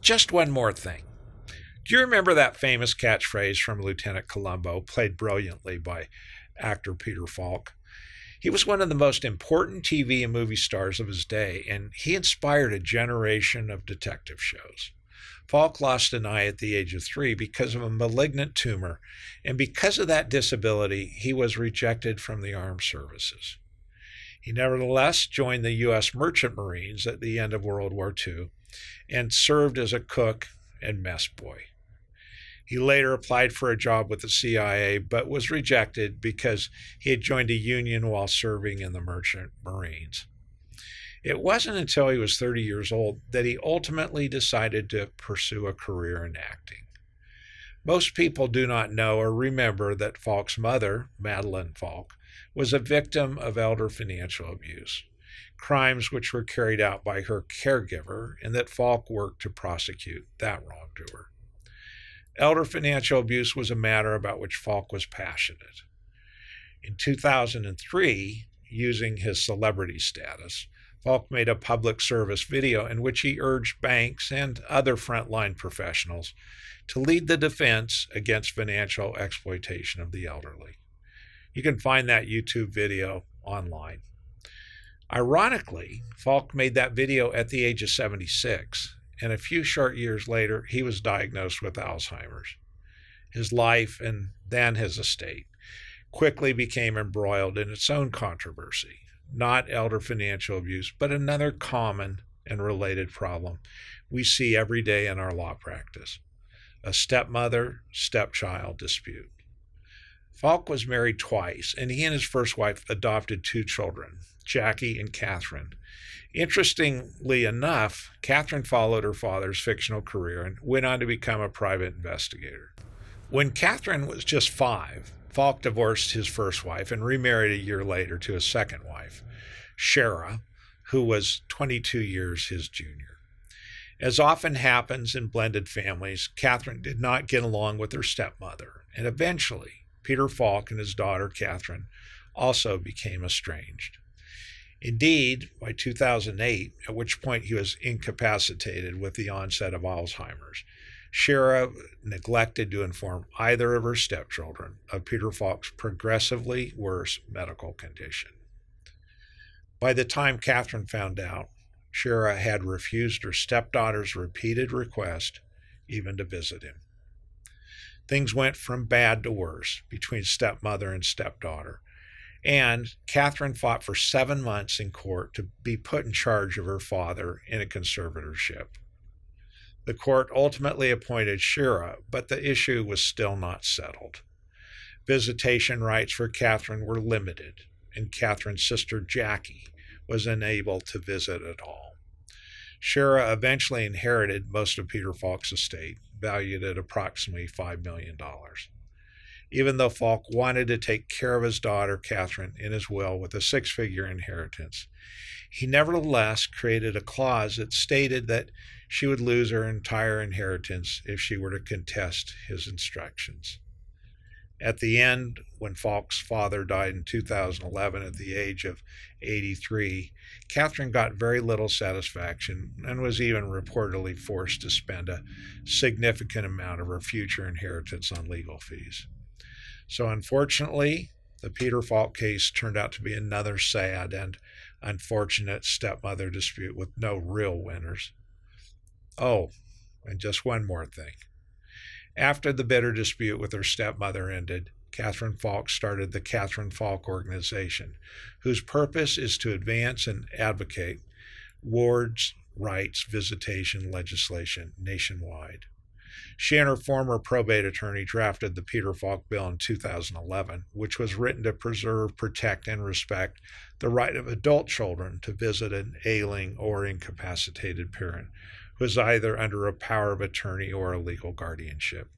Just one more thing. Do you remember that famous catchphrase from Lieutenant Columbo, played brilliantly by actor Peter Falk? He was one of the most important TV and movie stars of his day, and he inspired a generation of detective shows. Falk lost an eye at the age of 3 because of a malignant tumor, and because of that disability, he was rejected from the armed services. He nevertheless joined the U.S. Merchant Marines at the end of World War II and served as a cook and mess boy. He later applied for a job with the CIA, but was rejected because he had joined a union while serving in the Merchant Marines. It wasn't until he was 30 years old that he ultimately decided to pursue a career in acting. Most people do not know or remember that Falk's mother, Madeline Falk, was a victim of elder financial abuse, crimes which were carried out by her caregiver, and that Falk worked to prosecute that wrongdoer. Elder financial abuse was a matter about which Falk was passionate. In 2003, using his celebrity status, Falk made a public service video in which he urged banks and other frontline professionals to lead the defense against financial exploitation of the elderly. You can find that YouTube video online. Ironically, Falk made that video at the age of 76, and a few short years later, he was diagnosed with Alzheimer's. His life, and then his estate, quickly became embroiled in its own controversy. Not elder financial abuse, but another common and related problem we see every day in our law practice: a stepmother-stepchild dispute. Falk was married twice, and he and his first wife adopted 2 children, Jackie and Catherine. Interestingly enough, Catherine followed her father's fictional career and went on to become a private investigator. When Catherine was just 5, Falk divorced his first wife and remarried a year later to his second wife, Shara, who was 22 years his junior. As often happens in blended families, Catherine did not get along with her stepmother, and eventually Peter Falk and his daughter Catherine also became estranged. Indeed, by 2008, at which point he was incapacitated with the onset of Alzheimer's, Shara neglected to inform either of her stepchildren of Peter Falk's progressively worse medical condition. By the time Catherine found out, Shara had refused her stepdaughter's repeated request even to visit him. Things went from bad to worse between stepmother and stepdaughter, and Catherine fought for 7 months in court to be put in charge of her father in a conservatorship. The court ultimately appointed Shara, but the issue was still not settled. Visitation rights for Catherine were limited, and Catherine's sister Jackie was unable to visit at all. Shara eventually inherited most of Peter Falk's estate, valued at approximately $5 million. Even though Falk wanted to take care of his daughter Catherine in his will with a 6-figure inheritance, he nevertheless created a clause that stated that she would lose her entire inheritance if she were to contest his instructions. At the end, when Falk's father died in 2011 at the age of 83, Catherine got very little satisfaction and was even reportedly forced to spend a significant amount of her future inheritance on legal fees. So unfortunately, the Peter Falk case turned out to be another sad and unfortunate stepmother dispute with no real winners. Oh, and just one more thing. After the bitter dispute with her stepmother ended, Catherine Falk started the Catherine Falk Organization, whose purpose is to advance and advocate wards' rights visitation legislation nationwide. She and her former probate attorney drafted the Peter Falk Bill in 2011, which was written to preserve, protect, and respect the right of adult children to visit an ailing or incapacitated parent who is either under a power of attorney or a legal guardianship.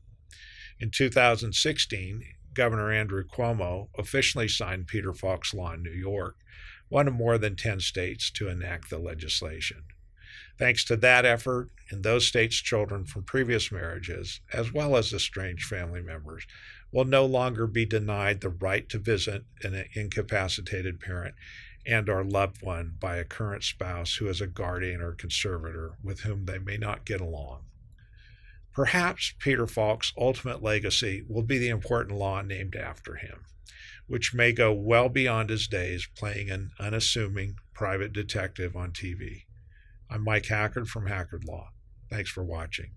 In 2016, Governor Andrew Cuomo officially signed Peter Falk's law in New York, one of more than 10 states to enact the legislation. Thanks to that effort, in those states, children from previous marriages, as well as estranged family members, will no longer be denied the right to visit an incapacitated parent and or loved one by a current spouse who is a guardian or conservator with whom they may not get along. Perhaps Peter Falk's ultimate legacy will be the important law named after him, which may go well beyond his days playing an unassuming private detective on TV. I'm Mike Hackard from Hackard Law. Thanks for watching.